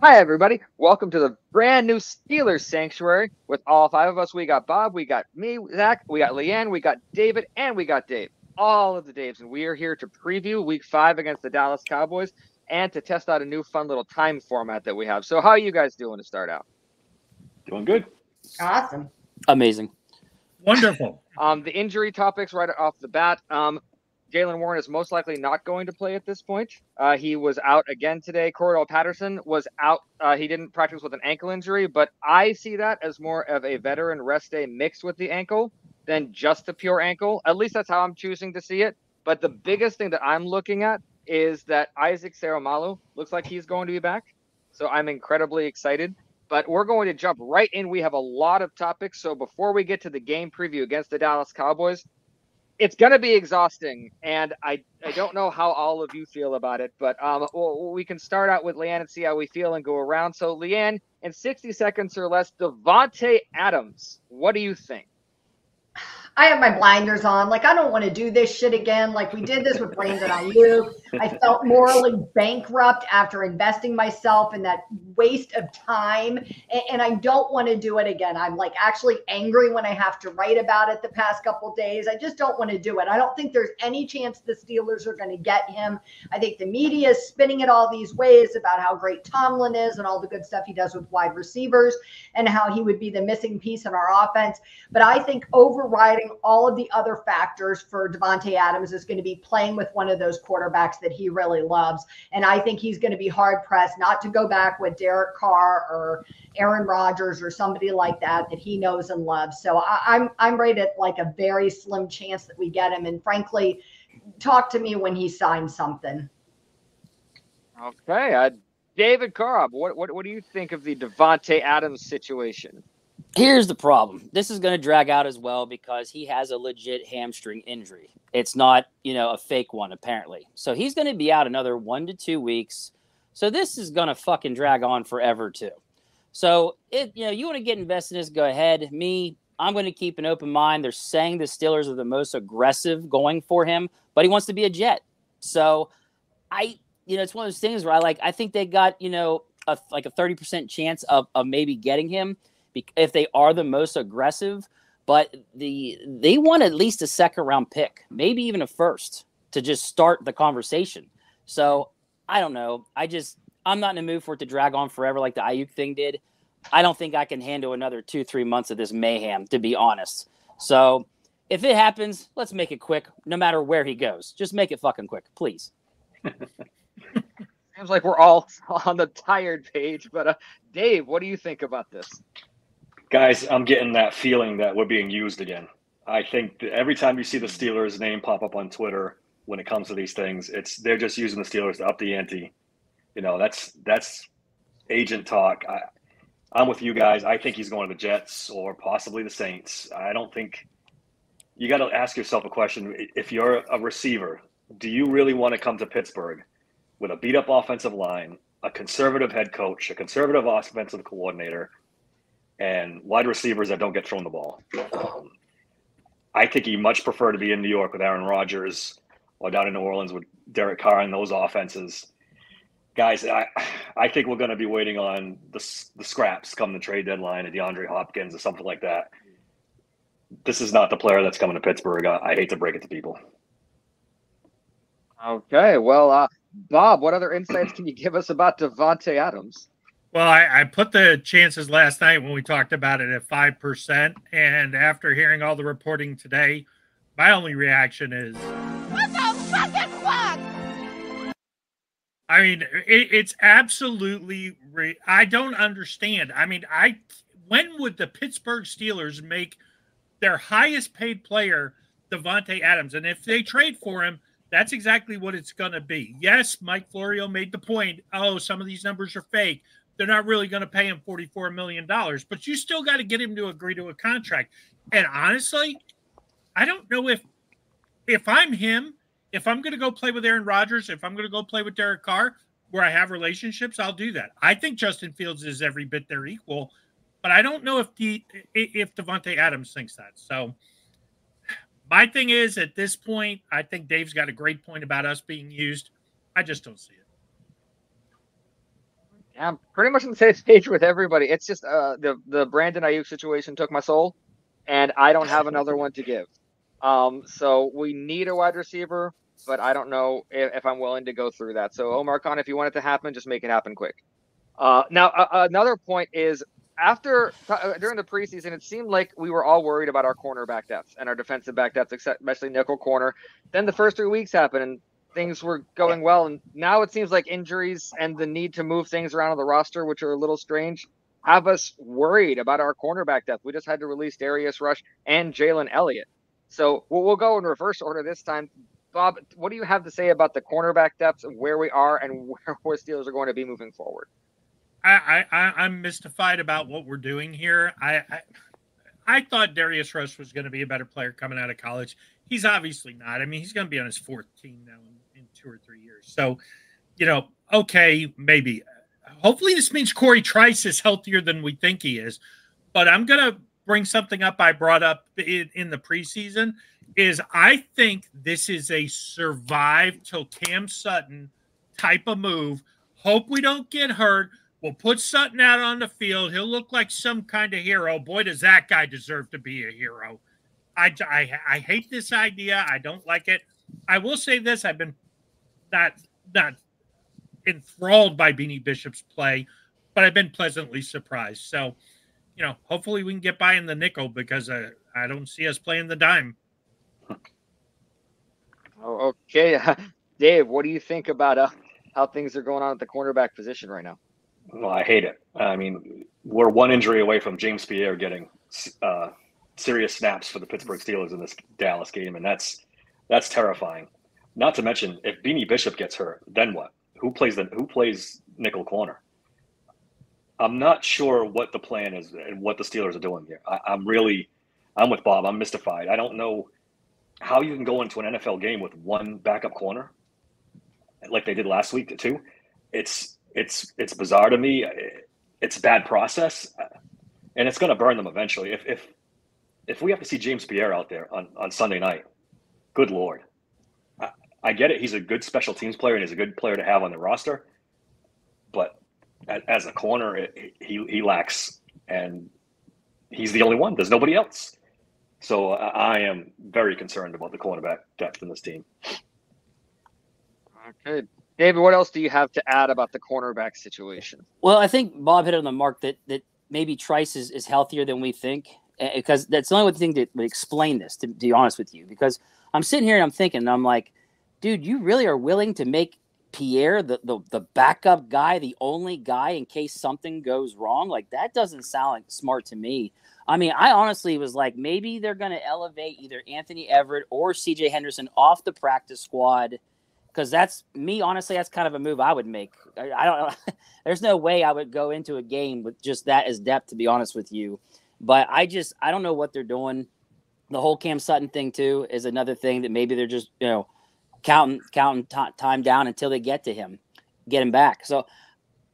Hi, everybody. Welcome to the brand new Steelers Sanctuary. With all five of us, we got Bob, we got me, Zach, we got Leanne, we got David, and we got Dave. All of the Daves. And we are here to preview week 5 against the Dallas Cowboys and to test out a new fun little time format that we have. So, how are you guys doing to start out? Doing good. Awesome. Amazing. Wonderful. The injury topics right off the bat. Jalen Warren is most likely not going to play at this point. He was out again today. Cordell Patterson was out. He didn't practice with an ankle injury, but I see that as more of a veteran rest day mixed with the ankle than just a pure ankle. At least that's how I'm choosing to see it. But the biggest thing that I'm looking at is that Isaac Serumalu looks like he's going to be back. So I'm incredibly excited. But we're going to jump right in. We have a lot of topics. So before we get to the game preview against the Dallas Cowboys, it's going to be exhausting, and I don't know how all of you feel about it, but we can start out with Leanne and see how we feel and go around. So, Leanne, in 60 seconds or less, Davante Adams, what do you think? I have my blinders on. Like, I don't want to do this shit again. Like, we did this with Brandon Ayuk. I felt morally bankrupt after investing myself in that waste of time. And I don't want to do it again. I'm like actually angry when I have to write about it the past couple of days. I just don't want to do it. I don't think there's any chance the Steelers are going to get him. I think the media is spinning it all these ways about how great Tomlin is and all the good stuff he does with wide receivers and how he would be the missing piece in our offense. But I think overriding all of the other factors for Davante Adams is going to be playing with one of those quarterbacks that he really loves. And I think he's going to be hard pressed not to go back with Derek Carr or Aaron Rodgers or somebody like that he knows and loves. So I'm rated like a very slim chance that we get him. And frankly, talk to me when he signs something. Okay. David Carr, what do you think of the Davante Adams situation? Here's the problem. This is going to drag out as well because he has a legit hamstring injury. It's not, a fake one, apparently. So he's going to be out another 1 to 2 weeks. So this is going to fucking drag on forever, too. So, you want to get invested in this, go ahead. I'm going to keep an open mind. They're saying the Steelers are the most aggressive going for him, but he wants to be a Jet. So, it's one of those things where I think they got, a 30% chance of maybe getting him if they are the most aggressive, but they want at least a second-round pick, maybe even a first, to just start the conversation. So, I don't know. I'm not in a mood for it to drag on forever like the Ayuk thing did. I don't think I can handle another 2-3 months of this mayhem, to be honest. So, if it happens, let's make it quick, no matter where he goes. Just make it fucking quick, please. Seems like we're all on the tired page, but Dave, what do you think about this? Guys, I'm getting that feeling that we're being used again. I think that every time you see the Steelers name pop up on Twitter when it comes to these things, they're just using the Steelers to up the ante. That's agent talk. I'm with you guys. I think he's going to the Jets or possibly the Saints. I don't think – you got to ask yourself a question. If you're a receiver, do you really want to come to Pittsburgh with a beat-up offensive line, a conservative head coach, a conservative offensive coordinator, and wide receivers that don't get thrown the ball? I think you much prefer to be in New York with Aaron Rodgers or down in New Orleans with Derek Carr and those offenses. Guys, I think we're going to be waiting on the scraps come the trade deadline of DeAndre Hopkins or something like that. This is not the player that's coming to Pittsburgh. I hate to break it to people. Okay, well, Bob, what other insights can you give us about Davante Adams? Well, I put the chances last night when we talked about it at 5%, and after hearing all the reporting today, my only reaction is, what the fucking fuck? I mean, it's absolutely I don't understand. I mean, when would the Pittsburgh Steelers make their highest paid player Davante Adams? And if they trade for him, that's exactly what it's going to be. Yes, Mike Florio made the point, some of these numbers are fake. They're not really going to pay him $44 million, but you still got to get him to agree to a contract. And honestly, I don't know if I'm him, if I'm going to go play with Aaron Rodgers, if I'm going to go play with Derek Carr, where I have relationships, I'll do that. I think Justin Fields is every bit their equal, but I don't know if Davante Adams thinks that. So my thing is, at this point, I think Dave's got a great point about us being used. I just don't see it. I'm pretty much on the same page with everybody. It's just the Brandon Ayuk situation took my soul, and I don't have another one to give. So we need a wide receiver, but I don't know if I'm willing to go through that. So Omar Khan, if you want it to happen, just make it happen quick. Now another point is during the preseason, it seemed like we were all worried about our cornerback depth and our defensive back depth, especially nickel corner. Then the first 3 weeks happened and things were going well, and now it seems like injuries and the need to move things around on the roster, which are a little strange, have us worried about our cornerback depth. We just had to release Darius Rush and Jalen Elliott. So we'll go in reverse order this time. Bob, what do you have to say about the cornerback depth and where we are and where Steelers are going to be moving forward? I'm mystified about what we're doing here. I thought Darius Rush was going to be a better player coming out of college. He's obviously not. I mean, he's going to be on his 4th team now in 2 or 3 years. So, okay, maybe. Hopefully this means Corey Trice is healthier than we think he is. But I'm going to bring something up I brought up in the preseason is I think this is a survive till Cam Sutton type of move. Hope we don't get hurt. We'll put Sutton out on the field. He'll look like some kind of hero. Boy, does that guy deserve to be a hero. I hate this idea. I don't like it. I will say this. I've been not enthralled by Beanie Bishop's play, but I've been pleasantly surprised. So, hopefully we can get by in the nickel because I don't see us playing the dime. Oh, okay. Dave, what do you think about how things are going on at the cornerback position right now? Well, I hate it. I mean, we're 1 injury away from James Pierre getting serious snaps for the Pittsburgh Steelers in this Dallas game, and that's terrifying. Not to mention, if Beanie Bishop gets hurt, then what? Who plays nickel corner? I'm not sure what the plan is and what the Steelers are doing here. I'm with Bob. I'm mystified. I don't know how you can go into an NFL game with 1 backup corner like they did last week too. It's bizarre to me. It's a bad process, and it's going to burn them eventually. If we have to see James Pierre out there on Sunday night, good Lord. I get it. He's a good special teams player and he's a good player to have on the roster. But as a corner, he lacks, and he's the only one. There's nobody else. So I am very concerned about the cornerback depth in this team. Okay. David, what else do you have to add about the cornerback situation? Well, I think Bob hit it on the mark that maybe Trice is healthier than we think, because that's the only thing that would explain this, to be honest with you. Because I'm sitting here and I'm thinking, and I'm like, dude, you really are willing to make Pierre the backup guy, the only guy in case something goes wrong? Like, that doesn't sound like smart to me. I mean, I honestly was like, maybe they're going to elevate either Anthony Everett or C.J. Henderson off the practice squad. Because that's me, honestly, that's kind of a move I would make. I don't. There's no way I would go into a game with just that as depth, to be honest with you. But I don't know what they're doing. The whole Cam Sutton thing too is another thing that maybe they're just counting time down until they get to him, get him back. So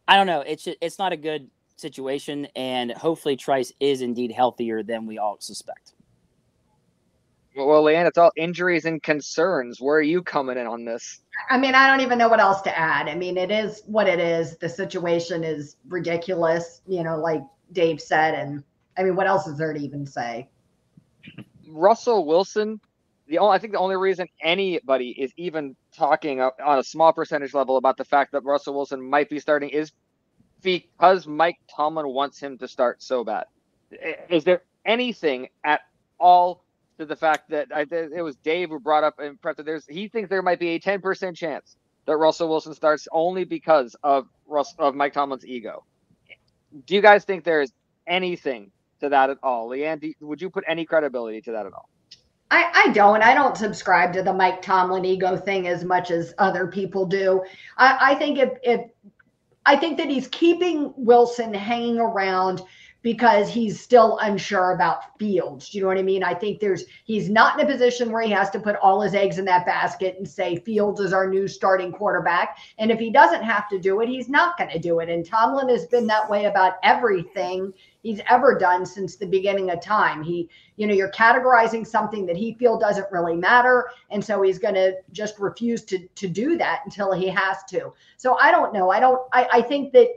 I don't know. It's not a good situation, and hopefully Trice is indeed healthier than we all suspect. Well, Leanne, it's all injuries and concerns. Where are you coming in on this? I mean, I don't even know what else to add. I mean, it is what it is. The situation is ridiculous, like Dave said. And I mean, what else is there to even say? Russell Wilson, I think the only reason anybody is even talking on a small percentage level about the fact that Russell Wilson might be starting is because Mike Tomlin wants him to start so bad. Is there anything at all to the fact that it was Dave who brought up in prep that he thinks there might be a 10% chance that Russell Wilson starts only because of Mike Tomlin's ego? Do you guys think there is anything to that at all? Leanne, would you put any credibility to that at all? I don't. I don't subscribe to the Mike Tomlin ego thing as much as other people do. I think I think that he's keeping Wilson hanging around because he's still unsure about Fields. Do you know what I mean? I think he's not in a position where he has to put all his eggs in that basket and say Fields is our new starting quarterback. And if he doesn't have to do it, he's not going to do it. And Tomlin has been that way about everything he's ever done since the beginning of time. You're categorizing something that he feels doesn't really matter. And so he's going to just refuse to do that until he has to. So I don't know. I think that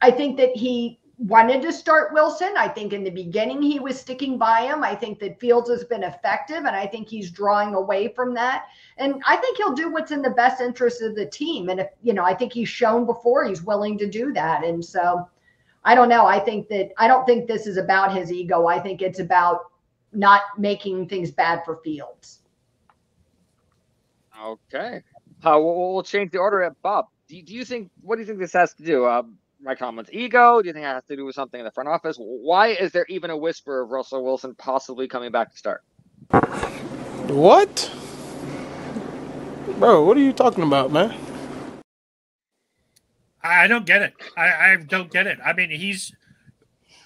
I think that he wanted to start Wilson. I think in the beginning he was sticking by him. I think that Fields has been effective, and I think he's drawing away from that. And I think he'll do what's in the best interest of the team. And if, I think he's shown before he's willing to do that. And so I don't know. I don't think this is about his ego. I think it's about not making things bad for Fields. Okay. We'll change the order. Bob, what do you think this has to do? Mike Tomlin's ego? Do you think it has to do with something in the front office? Why is there even a whisper of Russell Wilson possibly coming back to start? What? Bro, what are you talking about, man? I don't get it. I don't get it. I mean,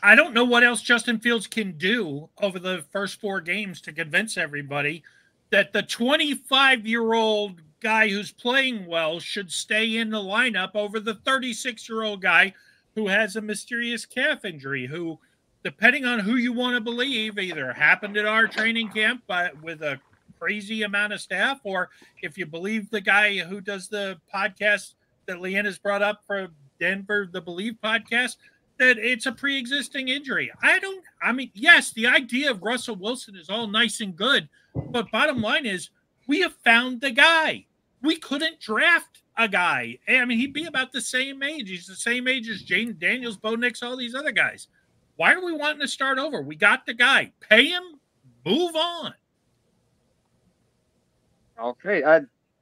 I don't know what else Justin Fields can do over the first 4 games to convince everybody that the 25-year-old guy who's playing well should stay in the lineup over the 36-year-old guy who has a mysterious calf injury, who, depending on who you want to believe, either happened at our training camp with a crazy amount of staff, or if you believe the guy who does the podcast that Leanne has brought up for Denver, the Believe podcast, that it's a pre-existing injury. Yes, the idea of Russell Wilson is all nice and good, but bottom line is we have found the guy. We couldn't draft a guy. I mean, he'd be about the same age. He's the same age as Jaden Daniels, Bo Nix, all these other guys. Why are we wanting to start over? We got the guy. Pay him, move on. Okay.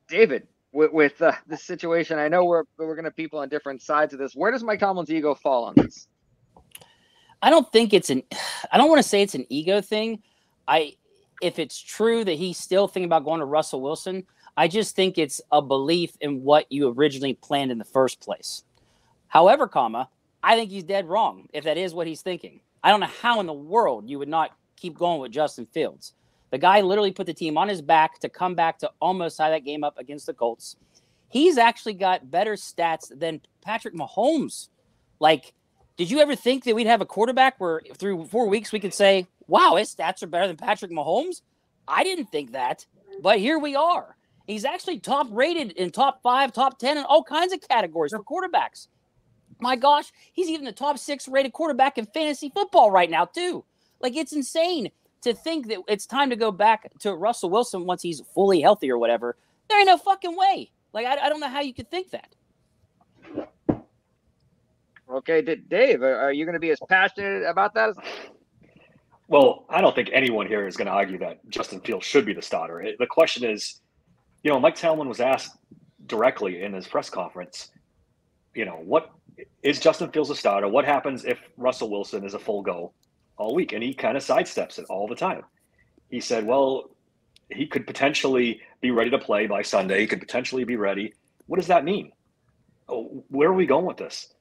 David, with this situation, I know we're going to people on different sides of this. Where does Mike Tomlin's ego fall on this? I don't want to say it's an ego thing. If it's true that he's still thinking about going to Russell Wilson, I just think it's a belief in what you originally planned in the first place. However, I think he's dead wrong if that is what he's thinking. I don't know how in the world you would not keep going with Justin Fields. The guy literally put the team on his back to come back to almost tie that game up against the Colts. He's actually got better stats than Patrick Mahomes. Like, did you ever think that we'd have a quarterback where through 4 weeks we could say, wow, his stats are better than Patrick Mahomes? I didn't think that, but here we are. He's actually top rated in top 5, top 10, and all kinds of categories for quarterbacks. My gosh, he's even the top 6 rated quarterback in fantasy football right now, too. Like, it's insane to think that it's time to go back to Russell Wilson once he's fully healthy or whatever. There ain't no fucking way. Like, I don't know how you could think that. Okay, Dave, are you going to be as passionate about that? Well, I don't think anyone here is going to argue that Justin Fields should be the starter. The question is, Mike Tomlin was asked directly in his press conference, what is Justin Fields a starter? What happens if Russell Wilson is a full go all week? And he kind of sidesteps it all the time. He said, well, he could potentially be ready to play by Sunday. He could potentially be ready. What does that mean? Where are we going with this?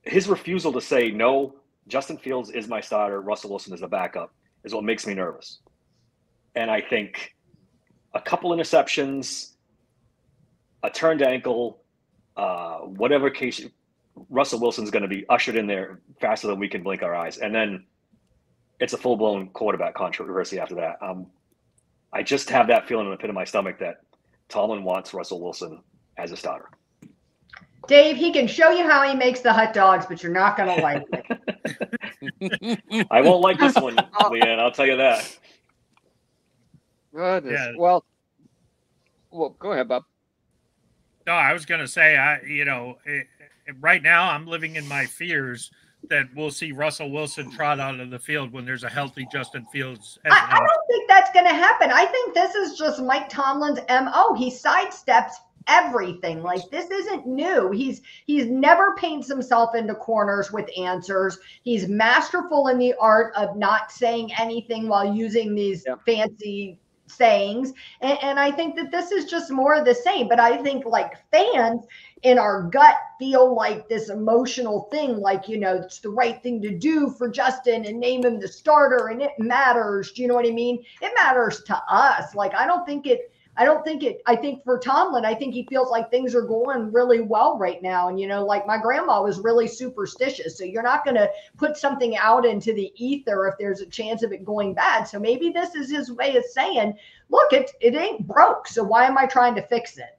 His refusal to say, no, Justin Fields is my starter, Russell Wilson is the backup, is what makes me nervous. And I think a couple interceptions, a turned ankle, whatever case, Russell Wilson's going to be ushered in there faster than we can blink our eyes. And then it's a full-blown quarterback controversy after that. I just have that feeling in the pit of my stomach that Tomlin wants Russell Wilson as a starter. Dave, he can show you how he makes the hot dogs, but you're not going to like it. I won't like this one, Leanne. I'll tell you that. Goodness. Yeah. Well, go ahead, Bob. No, I was going to say, right now I'm living in my fears that we'll see Russell Wilson trot out of the field when there's a healthy Justin Fields. I don't think that's going to happen. I think this is just Mike Tomlin's MO. He sidesteps everything. Like, this isn't new. He's never paints himself into corners with answers. He's masterful in the art of not saying anything while using these fancy sayings. And I think that this is just more of the same. But I think, like, fans in our gut feel like this emotional thing, like, it's the right thing to do for Justin and name him the starter, and it matters. Do you know what I mean? It matters to us. Like, I think for Tomlin, I think he feels like things are going really well right now. And, like, my grandma was really superstitious. So you're not going to put something out into the ether if there's a chance of it going bad. So maybe this is his way of saying, look, it ain't broke. So why am I trying to fix it?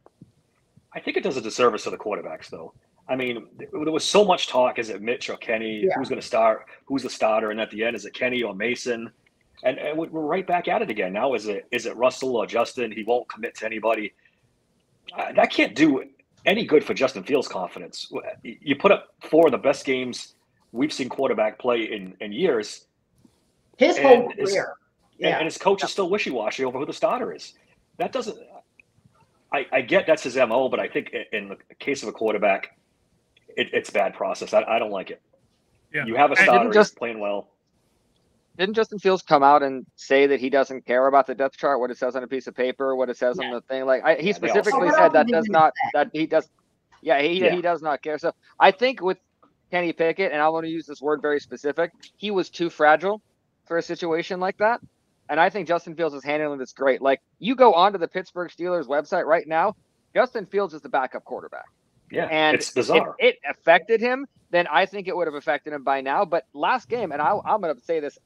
I think it does a disservice to the quarterbacks, though. I mean, there was so much talk. Is it Mitch or Kenny? Yeah. Who's going to start? Who's the starter? And at the end, is it Kenny or Mason? And we're right back at it again. Now, is it Russell or Justin? He won't commit to anybody. That can't do any good for Justin Fields' confidence. You put up 4 of the best games we've seen quarterback play in years. His whole career. And his coach is still wishy-washy over who the starter is. That doesn't – I get that's his MO, but I think in the case of a quarterback, it's bad process. I don't like it. Yeah. You have a starter just playing well. Didn't Justin Fields come out and say that he doesn't care about the depth chart, what it says on a piece of paper, what it says on the thing? Like he specifically said that does not – he does – he does not care. So I think with Kenny Pickett, and I want to use this word very specific, he was too fragile for a situation like that. And I think Justin Fields is handling this great. Like, you go onto the Pittsburgh Steelers website right now, Justin Fields is the backup quarterback. Yeah, and it's bizarre. If it affected him, then I think it would have affected him by now. But last game, and I'm going to say this,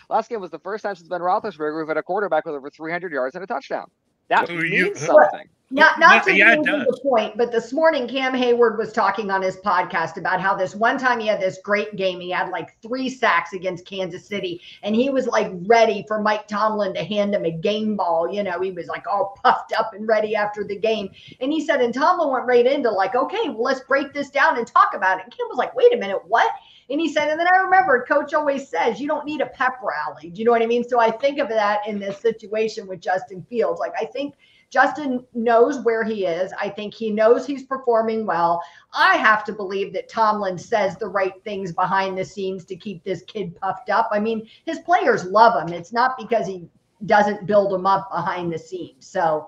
last game was the first time since Ben Roethlisberger we've had a quarterback with over 300 yards and a touchdown. That means something. Not to lose the point, but this morning Cam Hayward was talking on his podcast about how this one time he had this great game. He had like 3 sacks against Kansas City, and he was like ready for Mike Tomlin to hand him a game ball. You know, he was like all puffed up and ready after the game. And he said, and Tomlin went right into like, okay, well, let's break this down and talk about it. And Cam was like, wait a minute, what? And he said, and then I remember Coach always says, you don't need a pep rally. Do you know what I mean? So I think of that in this situation with Justin Fields. Like, I think Justin knows where he is. I think he knows he's performing well. I have to believe that Tomlin says the right things behind the scenes to keep this kid puffed up. I mean, his players love him. It's not because he doesn't build them up behind the scenes. So,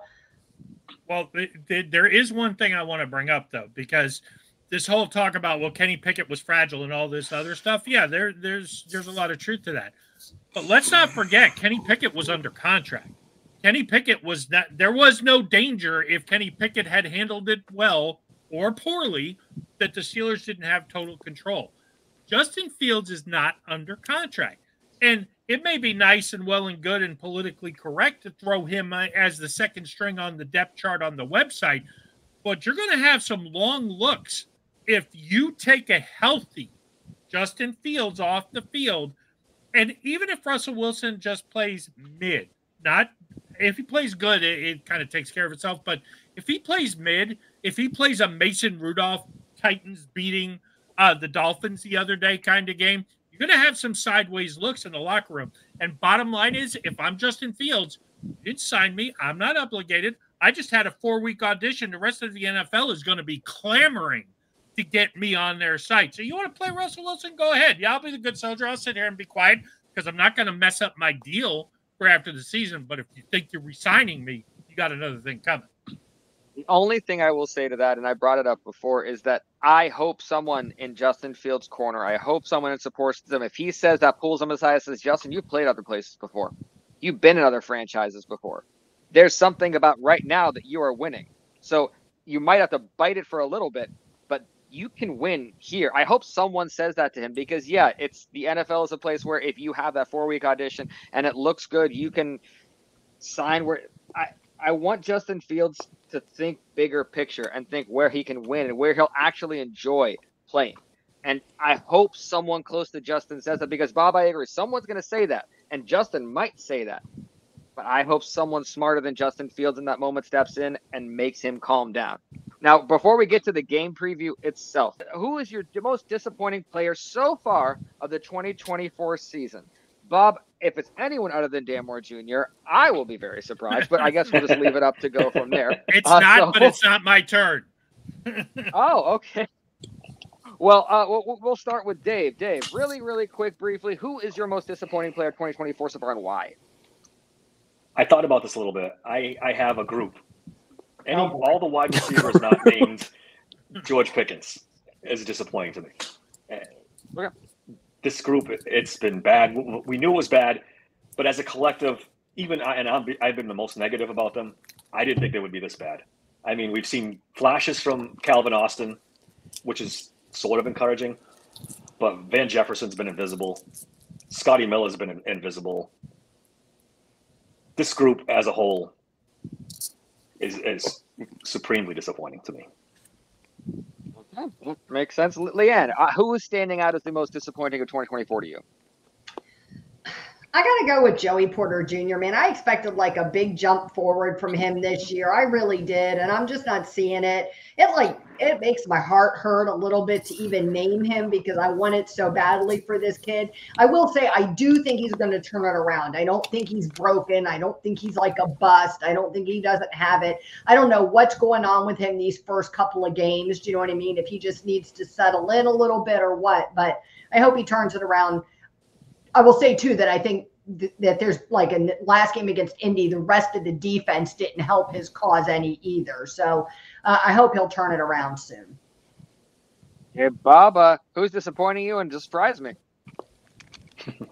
well, there is one thing I want to bring up, though, because this whole talk about, well, Kenny Pickett was fragile and all this other stuff. Yeah, there's a lot of truth to that. But let's not forget, Kenny Pickett was under contract. Kenny Pickett was not, there was no danger if Kenny Pickett had handled it well or poorly that the Steelers didn't have total control. Justin Fields is not under contract. And it may be nice and well and good and politically correct to throw him as the second string on the depth chart on the website, but you're going to have some long looks if you take a healthy Justin Fields off the field. And even if Russell Wilson just plays mid, not if he plays good, it kind of takes care of itself. But if he plays mid, if he plays a Mason Rudolph Titans beating the Dolphins the other day kind of game, you're going to have some sideways looks in the locker room. And bottom line is, if I'm Justin Fields, you didn't sign me. I'm not obligated. I just had a 4-week audition. The rest of the NFL is going to be clamoring to get me on their site. So you want to play Russell Wilson? Go ahead. Yeah, I'll be the good soldier. I'll sit here and be quiet because I'm not going to mess up my deal for after the season. But if you think you're re-signing me, you got another thing coming. The only thing I will say to that, and I brought it up before, is that I hope someone in Justin Fields' corner, I hope someone in support system, if he says that, pulls him aside and says, Justin, you've played other places before. You've been in other franchises before. There's something about right now that you are winning. So you might have to bite it for a little bit, but you can win here. I hope someone says that to him because, yeah, it's the NFL is a place where if you have that 4-week audition and it looks good, you can sign where I want Justin Fields to think bigger picture and think where he can win and where he'll actually enjoy playing. And I hope someone close to Justin says that because, Bob, I agree. Someone's going to say that, and Justin might say that. But I hope someone smarter than Justin Fields in that moment steps in and makes him calm down. Now, before we get to the game preview itself, who is your most disappointing player so far of the 2024 season? Bob, if it's anyone other than Dan Moore Jr., I will be very surprised, but I guess we'll just leave it up to go from there. It's not, but it's not my turn. Oh, okay. Well, we'll start with Dave. Dave, really, really quick, briefly, who is your most disappointing player 2024 so far and why? I thought about this a little bit. I have a group. All the wide receivers not named George Pickens is disappointing to me. Okay. This group, it's been bad. We knew it was bad, but as a collective, I've been the most negative about them. I didn't think they would be this bad. I mean, we've seen flashes from Calvin Austin, which is sort of encouraging, but Van Jefferson's been invisible. Scotty Miller's been invisible. This group as a whole is supremely disappointing to me. Makes sense. Leanne, who is standing out as the most disappointing of 2024 to you? I got to go with Joey Porter Jr., man. I expected like a big jump forward from him this year. I really did, and I'm just not seeing it. It makes my heart hurt a little bit to even name him because I want it so badly for this kid. I will say I do think he's going to turn it around. I don't think he's broken. I don't think he's like a bust. I don't think he doesn't have it. I don't know what's going on with him these first couple of games. Do you know what I mean? If he just needs to settle in a little bit or what, but I hope he turns it around. I will say, too, that I think that there's like a last game against Indy, the rest of the defense didn't help his cause any either. So I hope he'll turn it around soon. Hey, Bob, who's disappointing you and surprised me?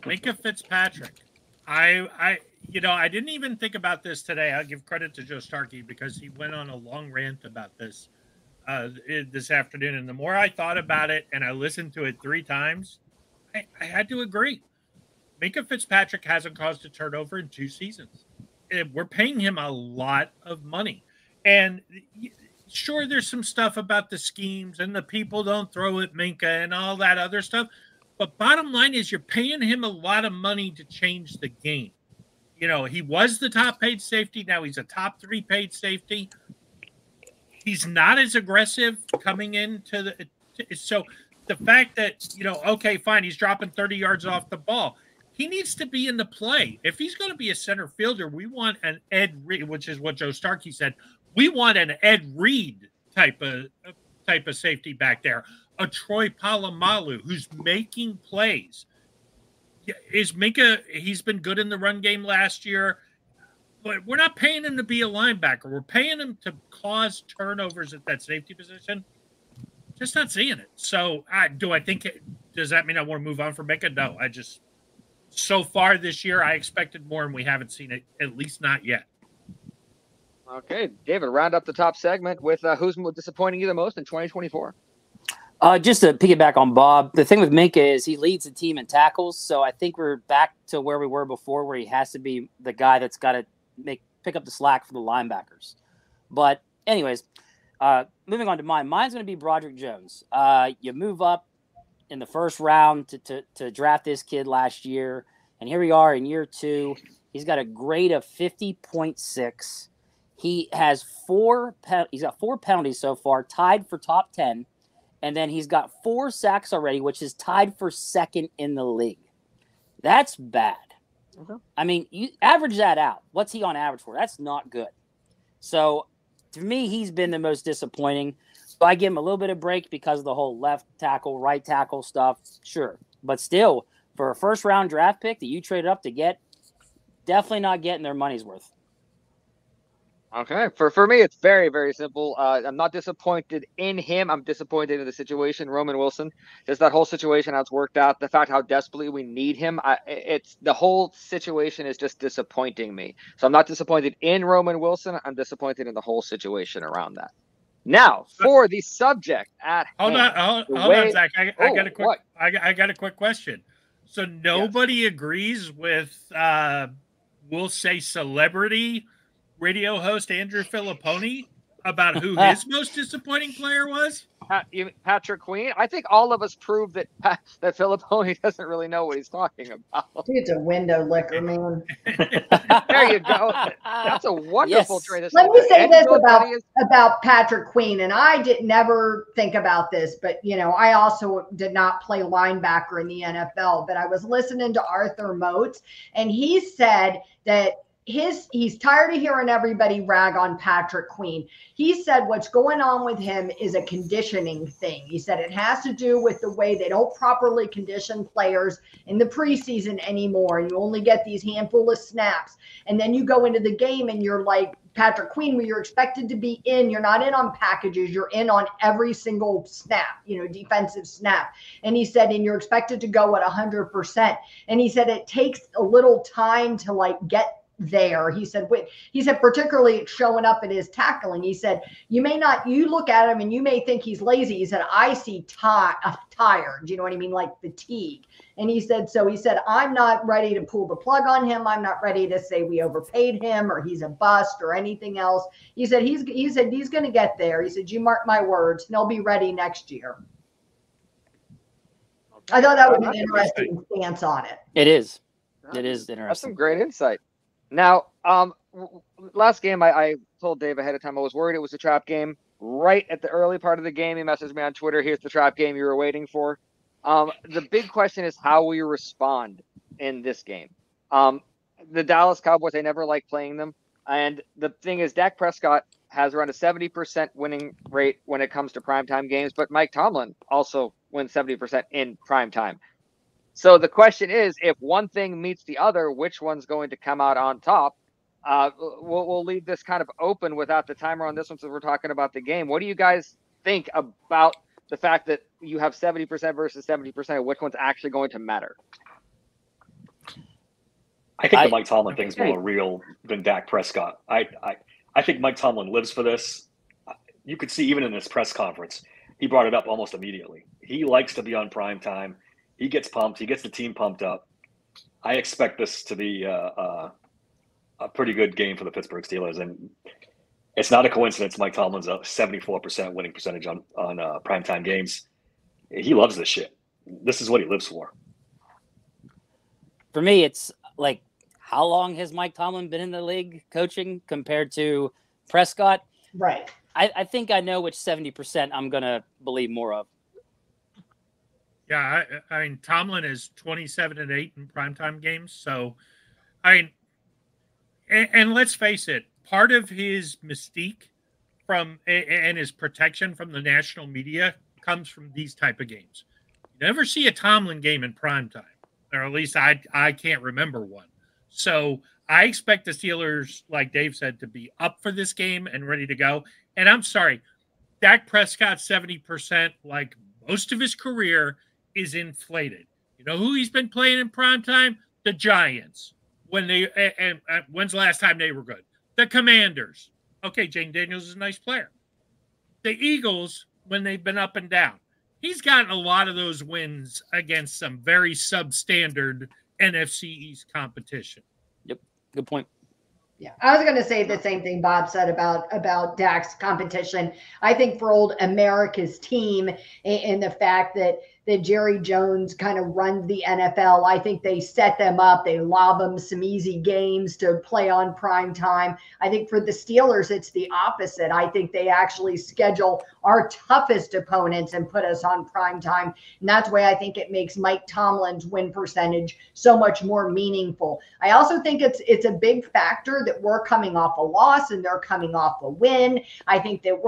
Minkah Fitzpatrick. I didn't even think about this today. I'll give credit to Joe Starkey because he went on a long rant about this this afternoon. And the more I thought about it and I listened to it 3 times, I had to agree. Minkah Fitzpatrick hasn't caused a turnover in 2 seasons. We're paying him a lot of money. And sure, there's some stuff about the schemes and the people don't throw at Minkah and all that other stuff. But bottom line is you're paying him a lot of money to change the game. You know, he was the top paid safety. Now he's a top 3 paid safety. He's not as aggressive coming into the – so the fact that, okay, fine, he's dropping 30 yards off the ball. He needs to be in the play. If he's going to be a center fielder, we want an Ed Reed, which is what Joe Starkey said. We want an Ed Reed type of safety back there. A Troy Polamalu who's making plays. Is Minkah? He's been good in the run game last year, but we're not paying him to be a linebacker. We're paying him to cause turnovers at that safety position. Just not seeing it. So, does that mean I want to move on from Minkah? No, so far this year, I expected more, and we haven't seen it, at least not yet. Okay, David, round up the top segment with who's disappointing you the most in 2024? Just to piggyback on Bob, the thing with Minkah is he leads the team in tackles, so I think we're back to where we were before, where he has to be the guy that's got to pick up the slack for the linebackers. But anyways, moving on to mine. Mine's going to be Broderick Jones. You move up in the first round to draft this kid last year, and here we are in year 2. He's got a grade of 50.6. He's got 4 penalties so far, tied for top 10, and then he's got 4 sacks already, which is tied for second in the league. That's bad. Okay. I mean, you average that out. What's he on average for? That's not good. So, to me, he's been the most disappointing. So I give him a little bit of break because of the whole left tackle, right tackle stuff. Sure. But still, for a first-round draft pick that you traded up to get, definitely not getting their money's worth. Okay. For me, it's very, very simple. I'm not disappointed in him. I'm disappointed in the situation. Roman Wilson, just that whole situation, how it's worked out, the fact how desperately we need him. It's the whole situation is just disappointing me. So I'm not disappointed in Roman Wilson. I'm disappointed in the whole situation around that. Now, for the subject at hold hand, on, Zach. I got a quick question. So nobody agrees with, we'll say, celebrity radio host Andrew Filipponi about who his most disappointing player was? Patrick Queen. I think all of us proved that Filipponi doesn't really know what he's talking about. It's a window licker, man. There you go. That's a wonderful trade. Let me say this about Patrick Queen, and I never think about this, but I also did not play linebacker in the NFL, but I was listening to Arthur Motes, and he said that he's tired of hearing everybody rag on Patrick Queen. He said what's going on with him is a conditioning thing. He said it has to do with the way they don't properly condition players in the preseason anymore. You only get these handful of snaps. And then you go into the game and you're like Patrick Queen, where you're expected to be in. You're not in on packages. You're in on every single snap, defensive snap. And he said, and you're expected to go at 100%. And he said it takes a little time to get there. He said particularly showing up at his tackling. He said, you look at him and you may think he's lazy. He said, I see tired. You know what I mean? Like fatigue. And he said, I'm not ready to pull the plug on him. I'm not ready to say we overpaid him or he's a bust or anything else. He said, he's going to get there. He said, you mark my words, he'll be ready next year. I thought that was an interesting stance on it. It is. It is interesting. That's some great insight. Now, last game, I told Dave ahead of time I was worried it was a trap game. Right at the early part of the game, he messaged me on Twitter, here's the trap game you were waiting for. The big question is how we respond in this game. The Dallas Cowboys, I never like playing them. And the thing is, Dak Prescott has around a 70% winning rate when it comes to primetime games, but Mike Tomlin also wins 70% in primetime. So the question is, if one thing meets the other, which one's going to come out on top? We'll leave this kind of open without the timer on this one since we're talking about the game. What do you guys think about the fact that you have 70% versus 70%? Which one's actually going to matter? I think the Mike Tomlin thing's more real than Dak Prescott. I think Mike Tomlin lives for this. You could see even in this press conference, he brought it up almost immediately. He likes to be on prime time. He gets pumped. He gets the team pumped up. I expect this to be a pretty good game for the Pittsburgh Steelers. And it's not a coincidence Mike Tomlin's a 74% winning percentage on primetime games. He loves this shit. This is what he lives for. For me, it's like, how long has Mike Tomlin been in the league coaching compared to Prescott? Right. I think I know which 70% I'm going to believe more of. Yeah, I mean, Tomlin is 27-8 in primetime games. So, I mean, and let's face it, part of his mystique and his protection from the national media comes from these type of games. You never see a Tomlin game in primetime, or at least I can't remember one. So I expect the Steelers, like Dave said, to be up for this game and ready to go. And I'm sorry, Dak Prescott 70%, like most of his career, is inflated. You know who he's been playing in primetime? The Giants. When's the last time they were good? The Commanders. Okay, Jane Daniels is a nice player. The Eagles, when they've been up and down. He's gotten a lot of those wins against some very substandard NFC East competition. Yep, good point. Yeah, I was going to say the same thing Bob said about Dak's competition. I think for old America's team and the fact that Jerry Jones kind of runs the NFL, I think they set them up. They lob them some easy games to play on prime time. I think for the Steelers, it's the opposite. I think they actually schedule our toughest opponents and put us on prime time. And that's why I think it makes Mike Tomlin's win percentage so much more meaningful. I also think it's a big factor that we're coming off a loss and they're coming off a win. I think that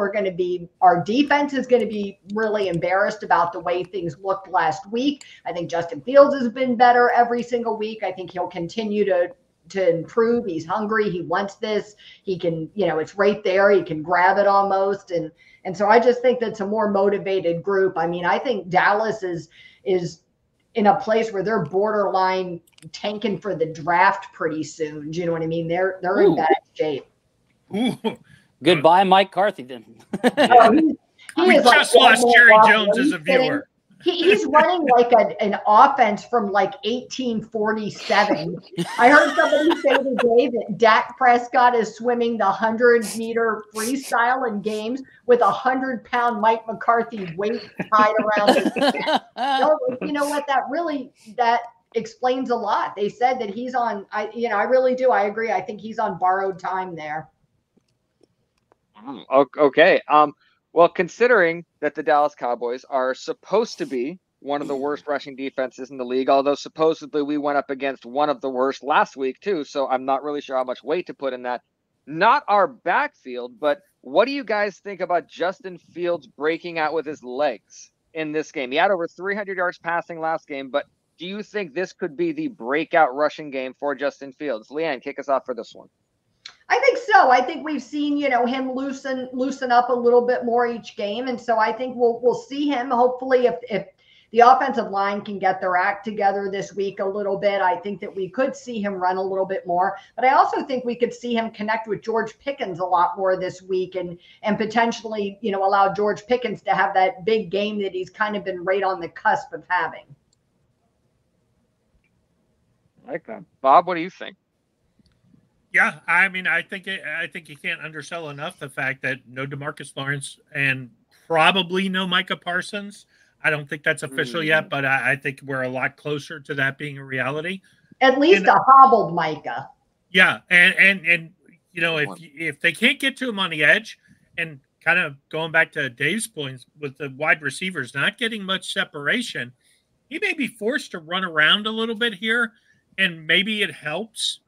our defense is going to be really embarrassed about the way things looked last week. I think Justin Fields has been better every single week. I think he'll continue to improve. He's hungry. He wants this. He can, it's right there. He can grab it almost. And so I just think that's a more motivated group. I mean, I think Dallas is in a place where they're borderline tanking for the draft pretty soon. Do you know what I mean? They're in bad shape. Ooh. Goodbye, Mike Carthy, then. We just lost Jerry Jones as a viewer. He's running like an offense from like 1847. I heard somebody say today that Dak Prescott is swimming the 100-meter freestyle in games with a 100-pound Mike McCarthy weight tied around his neck. You know what? That explains a lot. They said that he's on. I really do. I agree. I think he's on borrowed time there. Okay. Well, considering that the Dallas Cowboys are supposed to be one of the worst rushing defenses in the league, although supposedly we went up against one of the worst last week too, so I'm not really sure how much weight to put in that. Not our backfield, but what do you guys think about Justin Fields breaking out with his legs in this game? He had over 300 yards passing last game, but do you think this could be the breakout rushing game for Justin Fields? Leanne, kick us off for this one. I think so. I think we've seen, him loosen up a little bit more each game. And so I think we'll see him. Hopefully if the offensive line can get their act together this week a little bit, I think that we could see him run a little bit more. But I also think we could see him connect with George Pickens a lot more this week and potentially, allow George Pickens to have that big game that he's kind of been right on the cusp of having. I like that. Bob, what do you think? Yeah, I mean, I think you can't undersell enough the fact that no DeMarcus Lawrence and probably no Micah Parsons. I don't think that's official yet, but I think we're a lot closer to that being a reality. At least a hobbled Micah. Yeah, and if they can't get to him on the edge, and kind of going back to Dave's points with the wide receivers not getting much separation, he may be forced to run around a little bit here, and maybe it helps.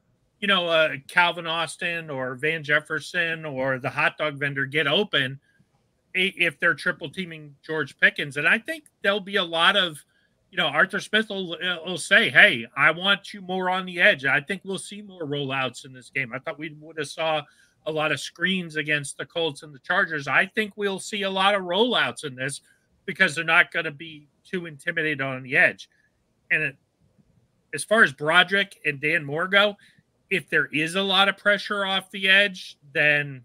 Calvin Austin or Van Jefferson or the hot dog vendor get open if they're triple teaming George Pickens. And I think there'll be a lot of, Arthur Smith will say, hey, I want you more on the edge. I think we'll see more rollouts in this game. I thought we would have saw a lot of screens against the Colts and the Chargers. I think we'll see a lot of rollouts in this because they're not going to be too intimidated on the edge. And as far as Broderick and Dan Moore go, if there is a lot of pressure off the edge, then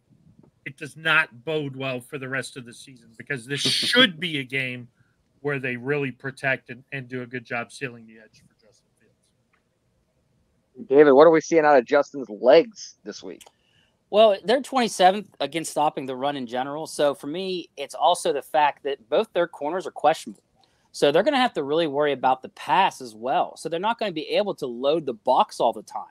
it does not bode well for the rest of the season, because this should be a game where they really protect and do a good job sealing the edge for Justin Fields. David, what are we seeing out of Justin's legs this week? Well, they're 27th against stopping the run in general. So for me, it's also the fact that both their corners are questionable. So they're going to have to really worry about the pass as well. So they're not going to be able to load the box all the time.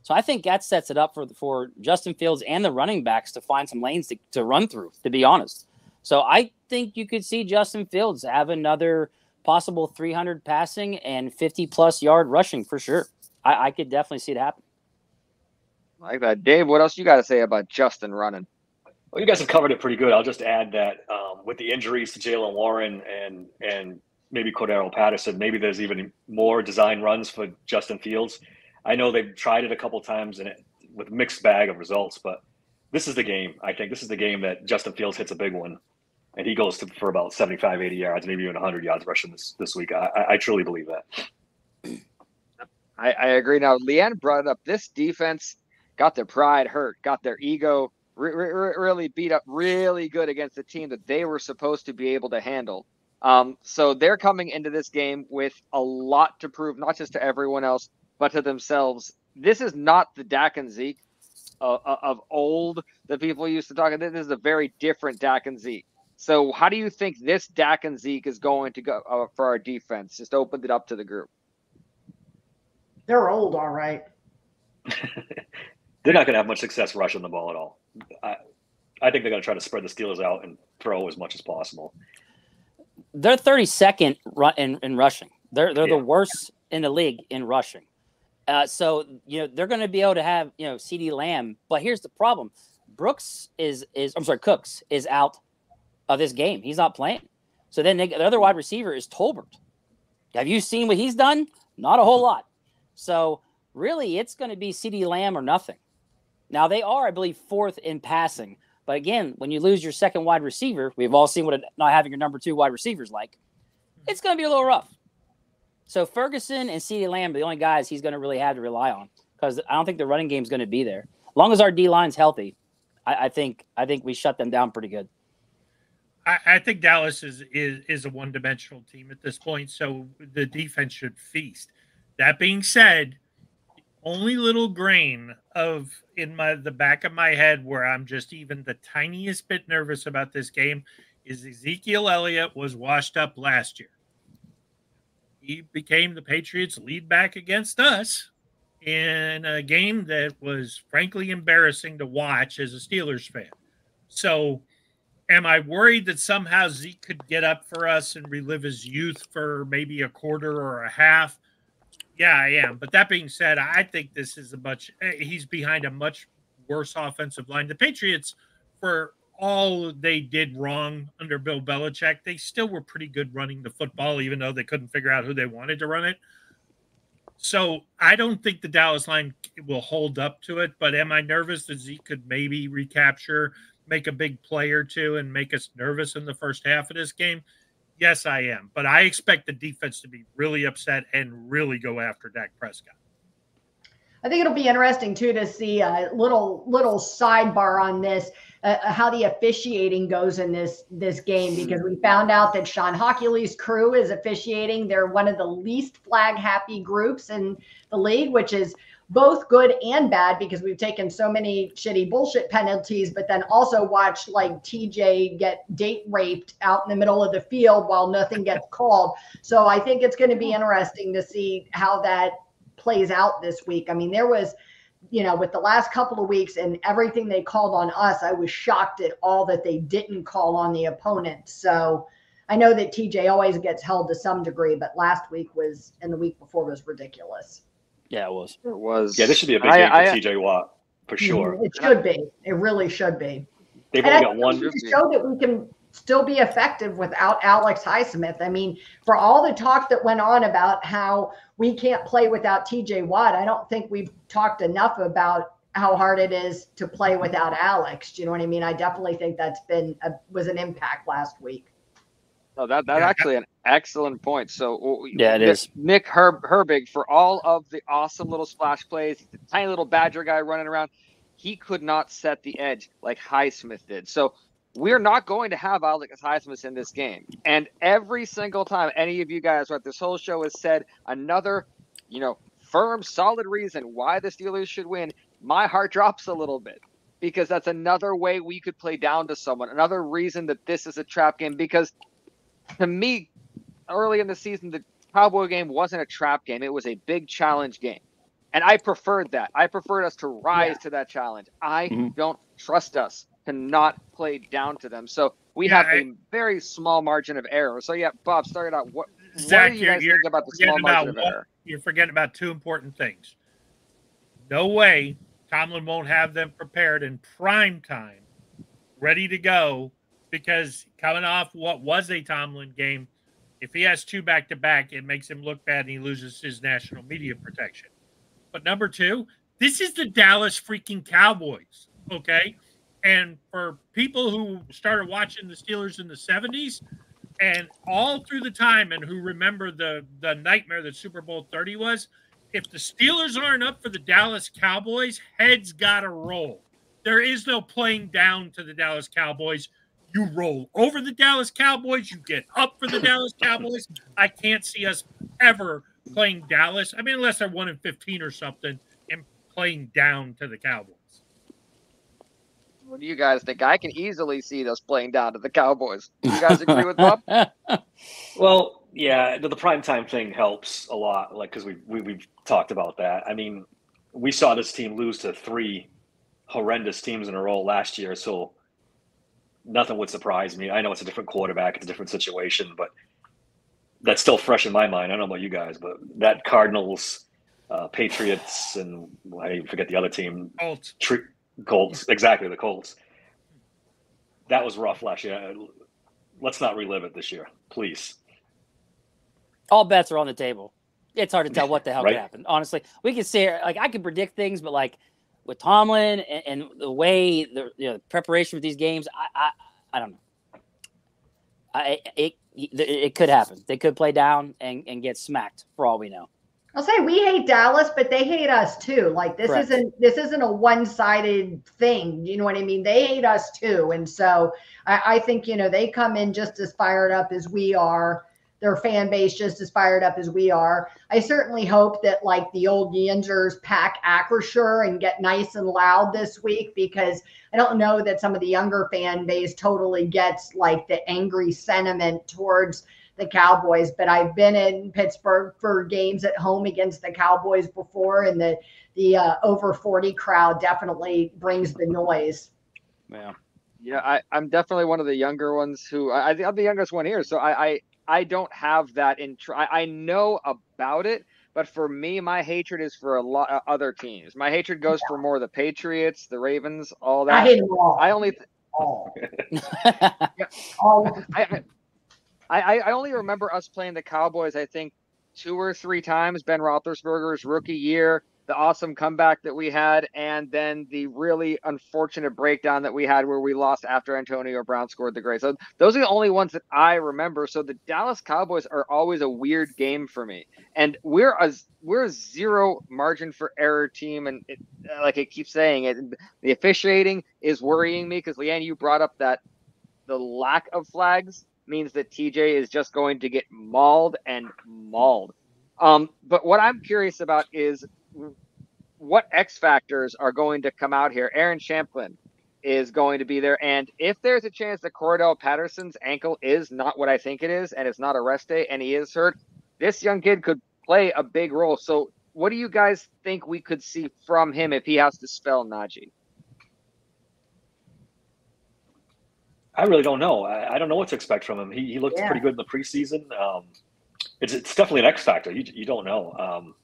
So I think that sets it up for Justin Fields and the running backs to find some lanes to run through, to be honest. So I think you could see Justin Fields have another possible 300 passing and 50-plus yard rushing for sure. I could definitely see it happen. I like that. Dave, what else you got to say about Justin running? Well, you guys have covered it pretty good. I'll just add that with the injuries to Jaylen Warren and maybe Cordero Patterson, maybe there's even more design runs for Justin Fields. I know they've tried it a couple times with a mixed bag of results, but this is the game. I think this is the game that Justin Fields hits a big one, and he goes for about 75, 80 yards, maybe even 100 yards rushing this week. I truly believe that. I agree. Now, Leanne brought it up. This defense got their pride hurt, got their ego really beat up really good against the team that they were supposed to be able to handle. So they're coming into this game with a lot to prove, not just to everyone else, but to themselves. This is not the Dak and Zeke of old that people used to talk about. This is a very different Dak and Zeke. So how do you think this Dak and Zeke is going to go for our defense? Just opened it up to the group. They're old, all right. They're not going to have much success rushing the ball at all. I think they're going to try to spread the Steelers out and throw as much as possible. They're 32nd in rushing. They're the worst in the league in rushing. So they're going to be able to have CeeDee Lamb, but here's the problem: Cooks is out of this game. He's not playing. So then the other wide receiver is Tolbert. Have you seen what he's done? Not a whole lot. So really, it's going to be CeeDee Lamb or nothing. Now they are, I believe, 4th in passing, but again, when you lose your second wide receiver, we've all seen what not having your number 2 wide receivers like. It's going to be a little rough. So Ferguson and CeeDee Lamb are the only guys he's going to really have to rely on, because I don't think the running game is going to be there. As long as our D-line's healthy, I think we shut them down pretty good. I think Dallas is a one-dimensional team at this point, so the defense should feast. That being said, only little grain in the back of my head where I'm just even the tiniest bit nervous about this game is Ezekiel Elliott was washed up last year. He became the Patriots' lead back against us in a game that was frankly embarrassing to watch as a Steelers fan. So am I worried that somehow Zeke could get up for us and relive his youth for maybe a quarter or a half? Yeah, I am. But that being said, I think this is he's behind a much worse offensive line. The Patriots, for all they did wrong under Bill Belichick, they still were pretty good running the football, even though they couldn't figure out who they wanted to run it. So I don't think the Dallas line will hold up to it, but am I nervous that Zeke could maybe recapture, make a big play or two, and make us nervous in the first half of this game? Yes, I am. But I expect the defense to be really upset and really go after Dak Prescott. I think it'll be interesting too to see a little sidebar on this, how the officiating goes in this game, because we found out that Sean Hockley's crew is officiating. They're one of the least flag happy groups in the league, which is both good and bad because we've taken so many shitty bullshit penalties, but then also watched like TJ get date raped out in the middle of the field while nothing gets called. So I think it's going to be interesting to see how that plays out this week. I mean, there was, with the last couple of weeks and everything they called on us, I was shocked at all that they didn't call on the opponent. So I know that TJ always gets held to some degree, but last week and the week before was ridiculous. Yeah, it was. It was. Yeah, this should be a big game for TJ Watt for sure. It should be. It really should be. They've only got one. To show that we can still be effective without Alex Highsmith. I mean, for all the talk that went on about how we can't play without TJ Watt, I don't think we've talked enough about how hard it is to play without Alex. Do you know what I mean? I definitely think that's was an impact last week. No, that's actually an excellent point. So yeah, it is. Nick Herbig, for all of the awesome little splash plays, the tiny little Badger guy running around, he could not set the edge like Highsmith did. So we're not going to have Alex Highsmith in this game. And every single time any of you guys throughout this whole show has said another, firm, solid reason why the Steelers should win, my heart drops a little bit, because that's another way we could play down to someone. Another reason that this is a trap game, because to me, early in the season, the Cowboy game wasn't a trap game. It was a big challenge game. And I preferred that. I preferred us to rise to that challenge. I don't trust us to not play down to them. So we have a very small margin of error. So, Bob, started out. Zach, what do you guys think about the small margin of error? You're forgetting about two important things. No way Tomlin won't have them prepared in prime time, ready to go, because coming off what was a Tomlin game, if he has two back-to-back, it makes him look bad and he loses his national media protection. But number two, this is the Dallas freaking Cowboys, okay? And for people who started watching the Steelers in the 70s and all through the time and who remember the nightmare that Super Bowl 30 was, if the Steelers aren't up for the Dallas Cowboys, heads got to roll. There is no playing down to the Dallas Cowboys. You roll over the Dallas Cowboys. You get up for the Dallas Cowboys. I can't see us ever playing Dallas. I mean, unless they're 1-15 or something, and playing down to the Cowboys. What do you guys think? I can easily see us playing down to the Cowboys. Do you guys agree with Bob? Well, yeah, the primetime thing helps a lot, because we've talked about that. I mean, we saw this team lose to 3 horrendous teams in a row last year, so nothing would surprise me. I know it's a different quarterback, it's a different situation, but that's still fresh in my mind. I don't know about you guys, but that Cardinals, Patriots, and I forget the other team. Colts. Exactly, the Colts. That was rough last year. Let's not relive it this year, please. All bets are on the table. It's hard to tell what the hell Right? could happen. Honestly, we can say, I can predict things, but with Tomlin and the way the preparation for these games, I don't know. It could happen. They could play down and get smacked for all we know. I'll say we hate Dallas, but they hate us too. Correct. This isn't a one-sided thing. You know what I mean? They hate us too. And so I think, they come in just as fired up as we are. Their fan base just as fired up as we are. I certainly hope that the old Yinzers pack Acrisure and get nice and loud this week, because I don't know that some of the younger fan base totally gets the angry sentiment towards the Cowboys. But I've been in Pittsburgh for games at home against the Cowboys before, and the over 40 crowd definitely brings the noise. Yeah, I'm definitely one of the younger ones who I'm the youngest one here, so I don't have that I know about it, but for me, my hatred is for a lot of other teams. My hatred goes for more the Patriots, the Ravens, all that. I hate them all. I only all. I only remember us playing the Cowboys, I think, 2 or 3 times. Ben Roethlisberger's rookie year. the awesome comeback that we had, and then the really unfortunate breakdown that we had where we lost after Antonio Brown scored the great. So those are the only ones that I remember. So the Dallas Cowboys are always a weird game for me, and we're a zero margin for error team, and like it keeps saying it. The officiating is worrying me because Leanne, you brought up that the lack of flags means that TJ is just going to get mauled and mauled. But what I'm curious about is what X factors are going to come out here. Aaron Champlin is going to be there. And if there's a chance that Cordell Patterson's ankle is not what I think it is, and it's not a rest day, and he is hurt, this young kid could play a big role. So what do you guys think we could see from him if he has to spell Najee? I really don't know. I don't know what to expect from him. He looked pretty good in the preseason. It's definitely an X factor. You don't know.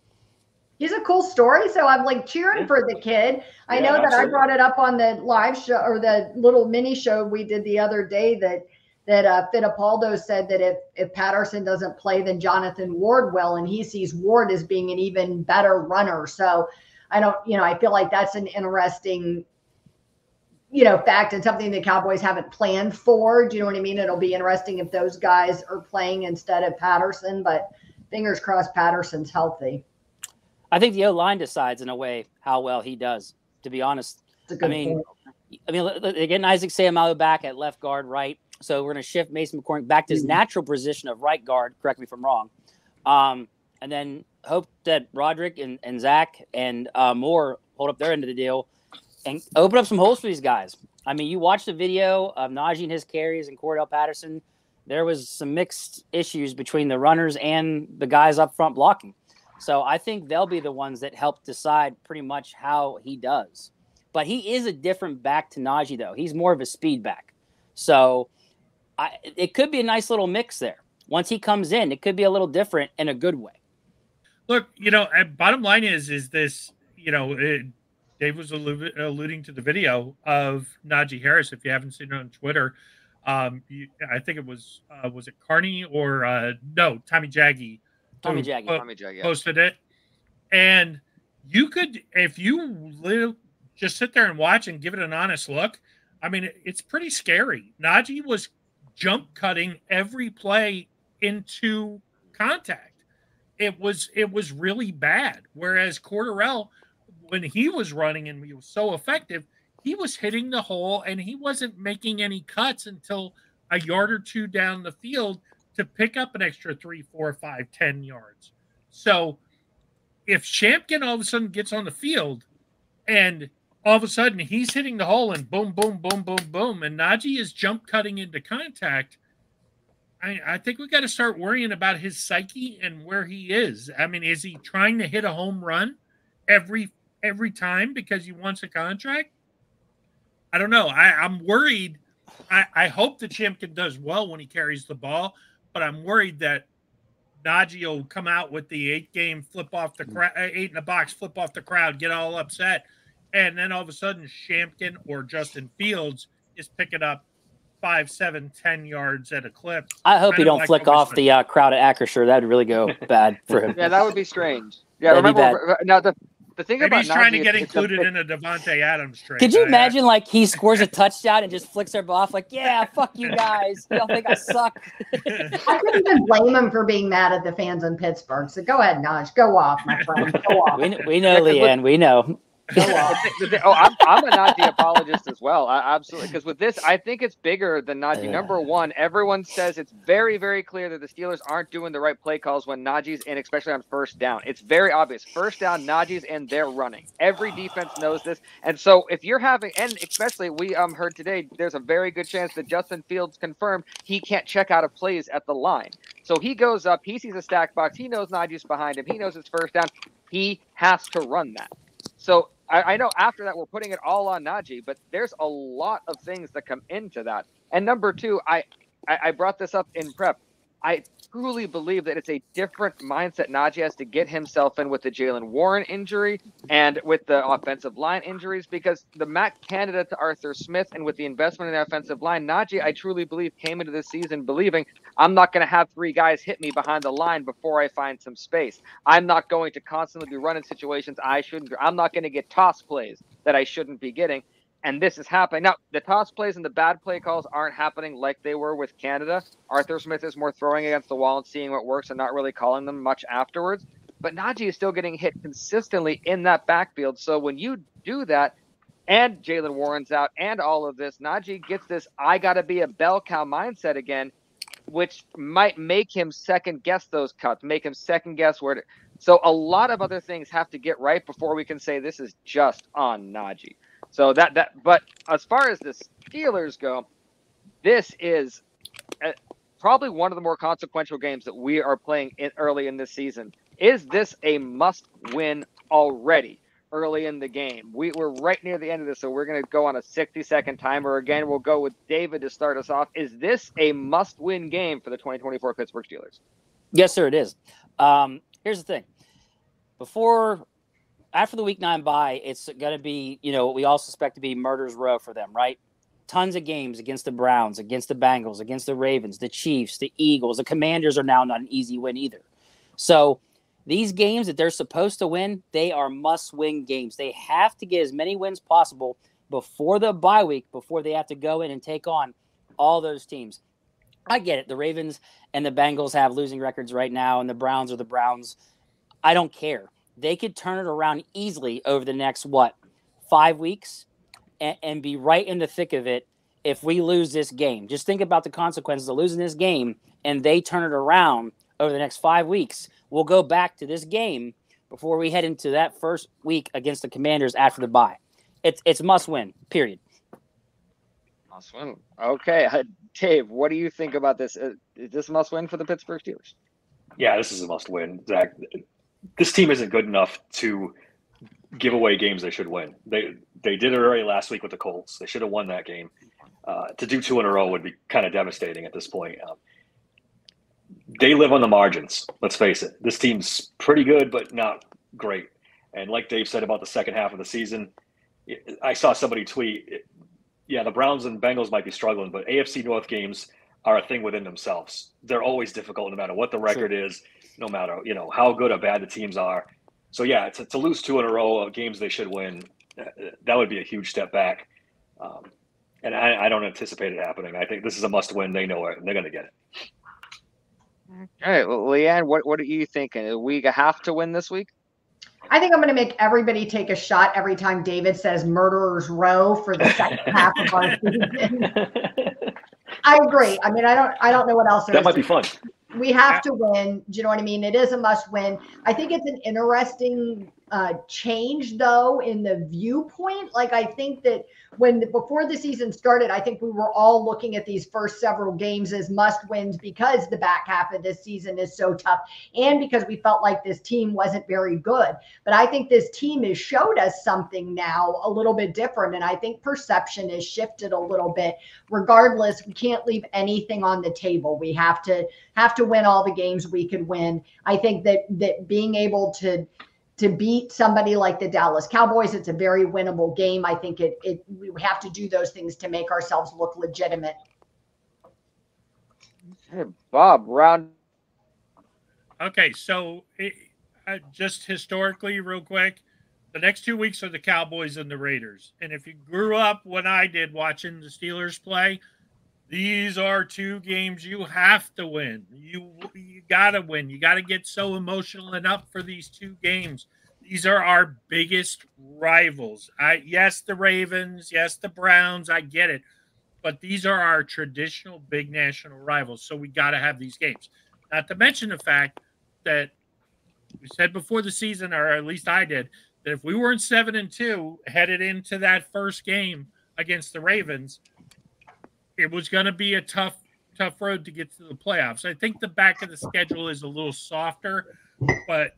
He's a cool story, so I'm like cheering for the kid. I know that I brought it up on the live show or the little mini show we did the other day that Fittipaldo said that if Patterson doesn't play, then Jonathan Ward will, and he sees Ward as being an even better runner. So I feel like that's an interesting fact and something the Cowboys haven't planned for. Do you know what I mean? It'll be interesting if those guys are playing instead of Patterson, but fingers crossed Patterson's healthy. I think the O-line decides in a way how well he does, to be honest. I mean, they get Isaac Seumalo back at left guard, right? So we're going to shift Mason McCormick back to his natural position of right guard. Correct me if I'm wrong. And then hope that Roderick and Zach and Moore hold up their end of the deal and open up some holes for these guys. I mean, you watch the video of Najee and his carries and Cordell Patterson. There was some mixed issues between the runners and the guys up front blocking. So I think they'll be the ones that help decide pretty much how he does. But he is a different back to Najee, though. He's more of a speed back. So it could be a nice little mix there. Once he comes in, it could be a little different in a good way. Look, bottom line is this, Dave was alluding to the video of Najee Harris. If you haven't seen it on Twitter, I think it was it Carney or no, Tommy Jaggy. Tommy Jaggy posted it. And you could, if you just sit there and watch and give it an honest look, I mean, it's pretty scary. Najee was jump cutting every play into contact. It was really bad. Whereas Cordell, when he was running and he was so effective, he was hitting the hole and he wasn't making any cuts until a yard or two down the field to pick up an extra 3, 4, 5, 10 yards. So if Shampkin all of a sudden gets on the field and all of a sudden he's hitting the hole and boom, boom, boom, boom, boom, and Najee is jump cutting into contact, I think we got to start worrying about his psyche and where he is. I mean, is he trying to hit a home run every time because he wants a contract? I don't know. I'm worried. I hope that Shampkin does well when he carries the ball, but I'm worried that Najee will come out with the 8-game flip off the crowd, 8 in the box, flip off the crowd, get all upset. And then all of a sudden Shampkin or Justin Fields is picking up 5, 7, 10 yards at a clip. I hope he don't flick off the crowd at Acrisure. That would really go bad for him. Yeah, that would be strange. Yeah, that'd remember now the thing Maybe about he's trying Najee, to get included in a Davante Adams trade. Could you imagine, like, he scores a touchdown and just flicks her off, like, yeah, fuck you guys. You don't think I suck? I couldn't even blame him for being mad at the fans in Pittsburgh. So go ahead, Naj. Go off, my friend. Go off. We know, Leanne. We know. I'm a Najee apologist as well. Absolutely. Because with this, I think it's bigger than Najee. Number one, everyone says it's very, very clear that the Steelers aren't doing the right play calls when Najee's in, especially on first down. It's very obvious. First down, Najee's in, they're running. Every defense knows this. And so if you're having, and especially we heard today, there's a very good chance that Justin Fields confirmed he can't check out of plays at the line. So he goes up, he sees a stack box, he knows Najee's behind him, he knows it's first down. He has to run that. So I know after that we're putting it all on Najee, but there's a lot of things that come into that. And number two, I brought this up in prep. truly believe that it's a different mindset Najee has to get himself in with the Jalen Warren injury and with the offensive line injuries, because the Matt Canada to Arthur Smith and with the investment in the offensive line, Najee, I truly believe, came into this season believing I'm not going to have 3 guys hit me behind the line before I find some space. I'm not going to constantly be running situations I shouldn't. I'm not going to get toss plays that I shouldn't be getting. And this is happening. Now, the toss plays and the bad play calls aren't happening like they were with Canada. Arthur Smith is more throwing against the wall and seeing what works and not really calling them much afterwards. But Najee is still getting hit consistently in that backfield. So when you do that, and Jalen Warren's out and all of this, Najee gets this I got to be a bell cow mindset again, which might make him second guess those cuts, make him second guess where to. So a lot of other things have to get right before we can say this is just on Najee. So but as far as the Steelers go, this is probably one of the more consequential games that we are playing early in this season. Is this a must-win already early in the game? We're right near the end of this, so we're going to go on a 60-second timer again. We'll go with David to start us off. Is this a must-win game for the 2024 Pittsburgh Steelers? Yes, sir, it is. Here's the thing. After the Week 9 bye, it's going to be, what we all suspect to be murder's row for them, right? Tons of games against the Browns, against the Bengals, against the Ravens, the Chiefs, the Eagles. The Commanders are now not an easy win either. So these games that they're supposed to win, they are must-win games. They have to get as many wins possible before the bye week, before they have to go in and take on all those teams. I get it. The Ravens and the Bengals have losing records right now, and the Browns are the Browns. I don't care. They could turn it around easily over the next, 5 weeks and be right in the thick of it if we lose this game. Just think about the consequences of losing this game, and they turn it around over the next 5 weeks. We'll go back to this game before we head into that first week against the Commanders after the bye. It's must win, period. Must win. Okay. Dave, what do you think about this? Is this must win for the Pittsburgh Steelers? Yeah, this is a must win, Zach. This team isn't good enough to give away games they should win. They did it already last week with the Colts. They should have won that game. To do 2 in a row would be kind of devastating at this point. They live on the margins. Let's face it. This team's pretty good, but not great. And like Dave said about the second half of the season, I saw somebody tweet, the Browns and Bengals might be struggling, but AFC North games are a thing within themselves. They're always difficult no matter what the record is, no matter, how good or bad the teams are. So, to lose 2 in a row of games they should win, that would be a huge step back. And I don't anticipate it happening. I think this is a must-win. They know it, and they're going to get it. All right, well, Leanne, what are you thinking? Do we have to win this week? I think I'm going to make everybody take a shot every time David says murderer's row for the second half of our season. I agree. I mean, I don't know what else there is. That might be fun. We have to win. Do you know what I mean? It is a must win. I think it's an interesting change, though, in the viewpoint. Like, I think that before the season started, I think we were all looking at these first several games as must wins because the back half of this season is so tough and because we felt like this team wasn't very good. But I think this team has showed us something now a little bit different. And I think perception has shifted a little bit. Regardless, we can't leave anything on the table. We have to win all the games we could win. I think that being able to beat somebody like the Dallas Cowboys, it's a very winnable game. I think we have to do those things to make ourselves look legitimate. Hey, Bob, round. Okay, so just historically, real quick, the next 2 weeks are the Cowboys and the Raiders. And if you grew up when I did watching the Steelers play, these are 2 games you have to win. You got to win. You got to get so emotional and up for these 2 games. These are our biggest rivals. Yes, the Ravens. Yes, the Browns. I get it. But these are our traditional big national rivals. So we got to have these games. Not to mention the fact that we said before the season, or at least I did, that if we weren't 7-2 headed into that first game against the Ravens, it was going to be a tough road to get to the playoffs. I think the back of the schedule is a little softer, but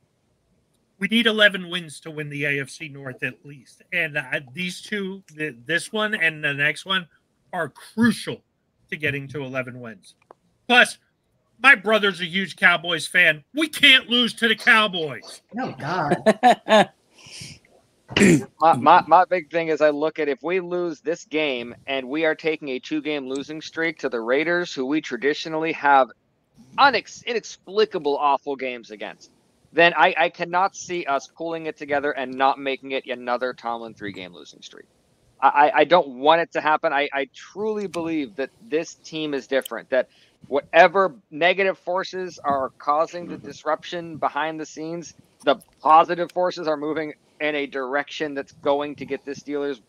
we need 11 wins to win the AFC North at least. And these 2, this one and the next one, are crucial to getting to 11 wins. Plus, My brother's a huge Cowboys fan. We can't lose to the Cowboys. Oh God. My big thing is I look at if we lose this game and we are taking a 2-game losing streak to the Raiders, who we traditionally have inexplicable awful games against, then I cannot see us pulling it together and not making it another Tomlin 3-game losing streak. I don't want it to happen. I truly believe that this team is different, that whatever negative forces are causing the disruption behind the scenes, the positive forces are moving in a direction that's going to get the Steelers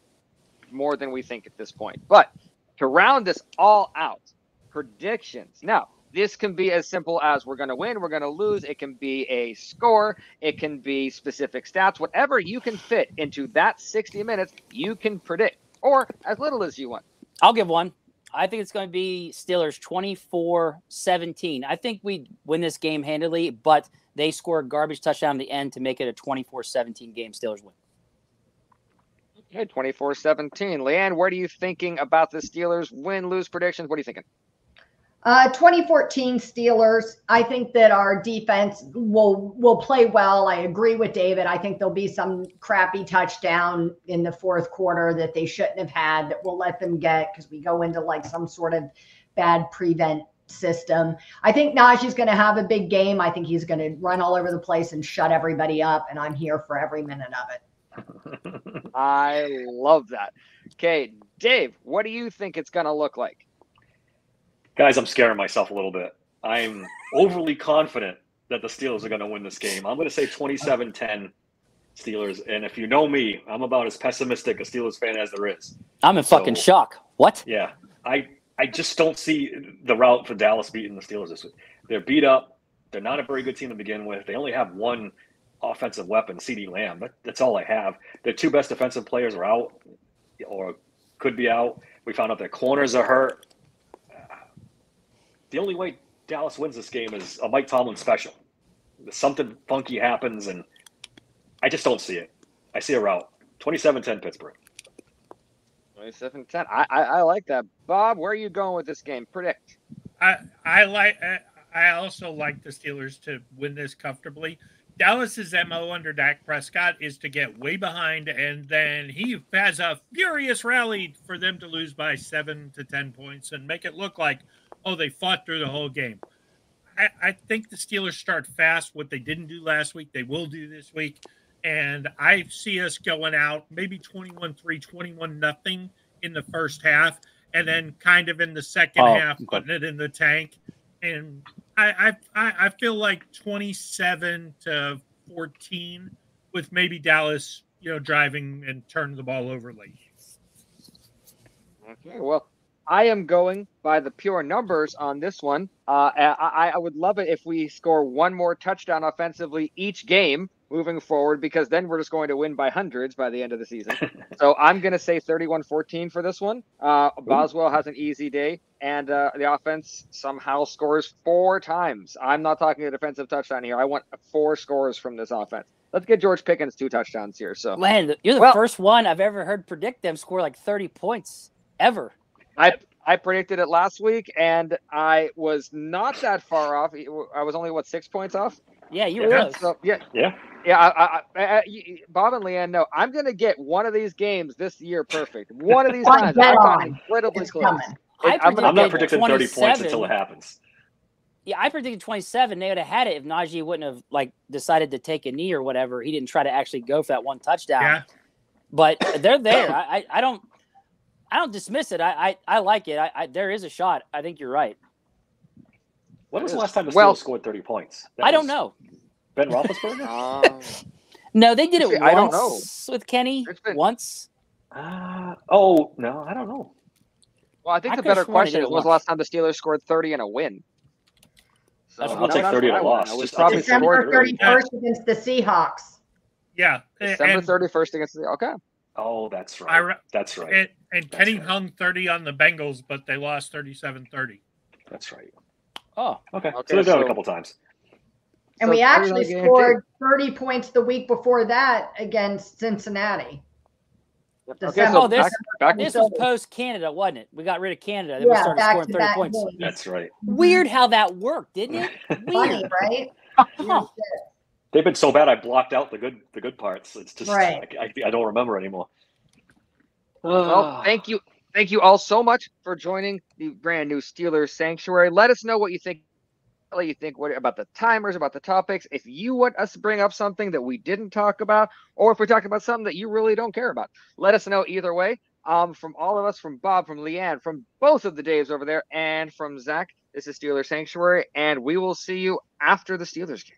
more than we think at this point. But to round this all out, predictions. Now, this can be as simple as we're going to win, we're going to lose. It can be a score. It can be specific stats. Whatever you can fit into that 60 minutes, you can predict, or as little as you want. I'll give one. I think it's going to be Steelers 24-17. I think we win this game handily, but they score a garbage touchdown in the end to make it a 24-17 game. Steelers win. Okay, 24-17. Leanne, what are you thinking about the Steelers win-lose predictions? What are you thinking? 2014 Steelers. I think that our defense will play well. I agree with David. I think there'll be some crappy touchdown in the fourth quarter that they shouldn't have had that we'll let them get because we go into like some sort of bad prevent system. I think Najee's going to have a big game. I think he's going to run all over the place and shut everybody up, and I'm here for every minute of it. I love that. Okay, Dave, what do you think it's going to look like? Guys, I'm scaring myself a little bit. I'm overly confident that the Steelers are going to win this game. I'm going to say 27-10 Steelers. And if you know me, I'm about as pessimistic a Steelers fan as there is. I'm in fucking shock. What? Yeah. I just don't see the route for Dallas beating the Steelers this week. They're beat up. They're not a very good team to begin with. They only have one offensive weapon, CeeDee Lamb. That's all I have. Their two best defensive players are out or could be out. We found out their corners are hurt. The only way Dallas wins this game is a Mike Tomlin special. Something funky happens, and I just don't see it. I see a route. 27-10 Pittsburgh. 27-10. I like that. Bob, where are you going with this game? Predict. I also like the Steelers to win this comfortably. Dallas's MO under Dak Prescott is to get way behind, and then he has a furious rally for them to lose by 7 to 10 points and make it look like, oh, they fought through the whole game. I think the Steelers start fast. What they didn't do last week, they will do this week. And I see us going out maybe 21-3, 21-0 in the first half, and then kind of in the second half, putting it in the tank. And I feel like 27-14 with maybe Dallas, driving and turning the ball over late. Okay, well, I am going by the pure numbers on this one. I would love it if we score one more touchdown offensively each game moving forward, because then we're just going to win by hundreds by the end of the season. So I'm going to say 31-14 for this one. Boswell has an easy day, and the offense somehow scores 4 times. I'm not talking a defensive touchdown here. I want 4 scores from this offense. Let's get George Pickens 2 touchdowns here. So, man, you're the first one I've ever heard predict them score like 30 points ever. I predicted it last week, and I was not that far off. I was only, 6 points off? Yeah, you were close. So, yeah. Bob and Leanne know I'm going to get one of these games this year perfect. One of these times. I've gotten incredibly close. I'm not predicting 30 points until it happens. Yeah, I predicted 27. They would have had it if Najee wouldn't have decided to take a knee or whatever. He didn't try to actually go for that one touchdown. Yeah. But they're there. I don't dismiss it. I like it. There is a shot. I think you're right. When was the last time the Steelers scored 30 points? I don't know. Ben Roethlisberger? No, they did it once I don't know. with Kenny. Once. No, I don't know. Well, I think the better question is, when was the last time the Steelers scored 30 in a win? So, I'll take 30 in a loss. December 31st against the Seahawks. Yeah. December 31st against the okay. Oh, that's right. That's right. And Kenny hung 30 on the Bengals, but they lost 37-30. That's right. Oh, okay. So they've done it a couple times. And we actually scored 30 points the week before that against Cincinnati. Okay, so Oh, this back this was post Canada, wasn't it? We got rid of Canada. Then we started scoring 30 back-to-back points. games. That's right. Weird how that worked, didn't it? Funny, Weird. right? Huh. They've been so bad I blocked out the good parts. It's just Right. I don't remember anymore. Well, thank you all so much for joining the brand new Steelers Sanctuary. Let us know what you think. What you think about the timers, about the topics. If you want us to bring up something that we didn't talk about, or if we're talking about something that you really don't care about, let us know either way. From all of us, from Bob, from Leanne, from both of the Daves over there, and from Zach, this is Steelers Sanctuary, and we will see you after the Steelers game.